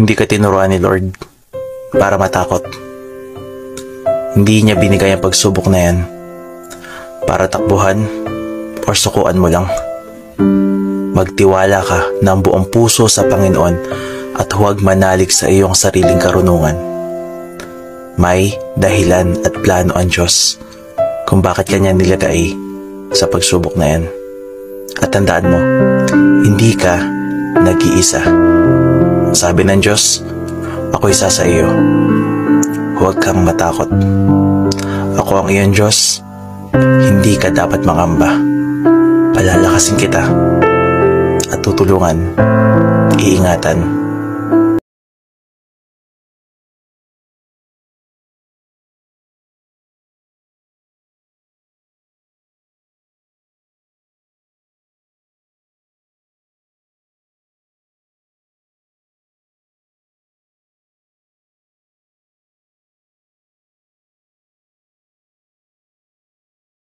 Hindi ka tinuruan ni Lord para matakot. Hindi niya binigay ang pagsubok na yan para takbuhan or sukuan mo lang. Magtiwala ka ng buong puso sa Panginoon at huwag manalig sa iyong sariling karunungan. May dahilan at plano ang Diyos kung bakit kanya nilagay sa pagsubok na yan. At tandaan mo, hindi ka nag-iisa. Sabi ng Diyos, ako isa sa iyo. Huwag kang matakot. Ako ang iyong Diyos. Hindi ka dapat mangamba. Palalakasin kita at tutulungan, iingatan